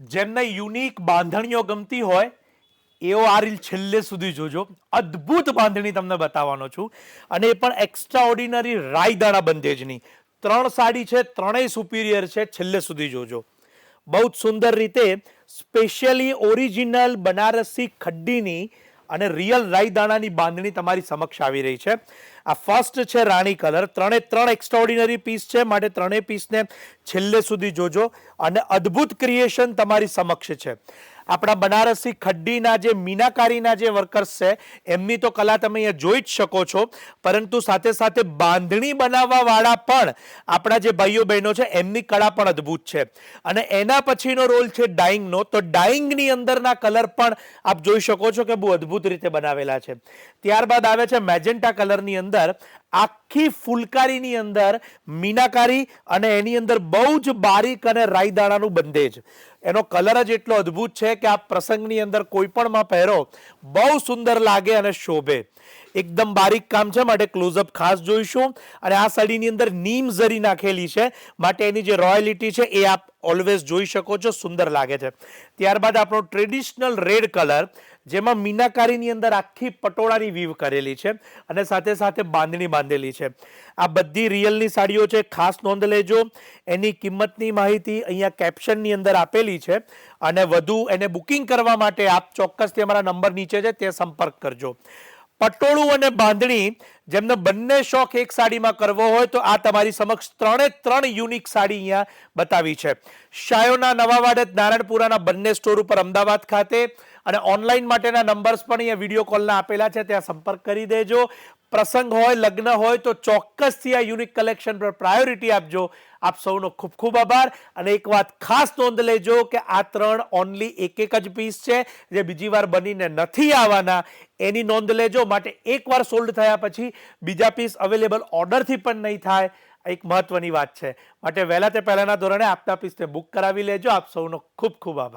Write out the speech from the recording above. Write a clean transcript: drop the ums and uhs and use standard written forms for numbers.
જેમને યુનિક બાંધણીઓ ગમતી હોય એઓ આ રીલ છેલ્લે સુધી જોજો. અદ્ભુત બાંધણી તમને બતાવવાનો છું, અને એ પણ એક્સ્ટ્રા ઓર્ડિનરી રાયદાણા બંધેજની. 3 સાડી છે, ત્રણેય સુપિરિયર છે. છેલ્લે સુધી જોજો. બહુ જ સુંદર રીતે સ્પેશિયલી ઓરિજિનલ બનારસી ખડ્ડીની અને રિયલ રાયદાણાની બાંધણી તમારી સમક્ષ આવી રહી છે. આ ફર્સ્ટ છે રાણી કલર. 3 એક્સ્ટ્રાઓર્ડિનરી પીસ છે, માટે ત્રણેય પીસને છેલ્લે સુધી જોજો. અને અદ્ભુત ક્રિએશન તમારી સમક્ષ છે. આપણા બનારસી ખડ્ડીના જે મીનાકારીના જે વર્કર્સ છે એમની તો કલા તમે અહીંયા જોઈ જ શકો છો, પરંતુ સાથે સાથે બાંધણી બનાવવા વાળા પણ આપણા જે ભાઈઓ બહેનો છે એમની કળા પણ અદ્ભુત છે. અને એના પછીનો રોલ છે ડાઇંગનો. તો ડાઇંગની અંદરના કલર પણ આપ જોઈ શકો છો કે બહુ અદ્ભુત રીતે બનાવેલા છે. ત્યારબાદ આવે છે મેજેન્ટા કલરની અંદર આખી ફૂલકારીની અંદર મીનાકારી, અને એની અંદર બહુ જ બારીક અને રાયદાણાનું બંધેજ. એનો કલર જ એટલો અદ્ભુત છે કે આ પ્રસંગની અંદર કોઈ પણમાં પહેરો બહુ સુંદર લાગે અને શોભે. એકદમ બારીક કામ છે, માટે ક્લોઝઅપ ખાસ જોઈશું. અને આ સાડીની અંદર નીમ ઝરી નાખેલી છે, માટે એની જે રોયલિટી છે એ આપ ઓલવેઝ જોઈ શકો છો. સુંદર લાગે છે. ત્યારબાદ આપણો ટ્રેડિશનલ રેડ કલર, જેમાં મીનાકારીની અંદર આખી પટોળાની વીવ કરેલી છે અને સાથે સાથે બાંધણી બાંધેલી છે. આ બધી રિયલની સાડીઓ છે, ખાસ નોંધ લેજો. એની કિંમતની માહિતી અહીંયા કેપ્શનની અંદર આપેલી છે, અને વધુ એને બુકિંગ કરવા માટે આપ ચોક્કસથી અમારા નંબર નીચે છે તે સંપર્ક કરજો. પટોળું અને બાંધણી જેમને બંને શોખ એક સાડીમાં કરવો હોય તો આ તમારી સમક્ષ 3 યુનિક સાડી અહીંયા બતાવી છે. શાયોના નવાવાડ નારાયણપુરાના બંને સ્ટોર ઉપર અમદાવાદ ખાતે, અને ઓનલાઈન માટેના નંબર્સ પણ અહીંયા વિડીયો કોલના આપેલા છે, ત્યાં સંપર્ક કરી દેજો. પ્રસંગ હોય, લગ્ન હોય તો ચોક્કસથી આ યુનિક કલેક્શન પર પ્રાયોરિટી આપજો. આપ સૌનો ખૂબ ખૂબ આભાર. અને એક વાત ખાસ નોંધ લેજો કે આ 3 ઓનલી એક જ પીસ છે, જે બીજી વાર બનીને નથી આવવાના, એની નોંધ લેજો. માટે એકવાર સોલ્ડ થયા પછી બીજા પીસ અવેલેબલ ઓર્ડરથી પણ નહીં થાય. એક મહત્વની વાત છે, માટે વહેલા તે પહેલાના ધોરણે આપના પીસને બુક કરાવી લેજો. આપ સૌનો ખૂબ ખૂબ આભાર.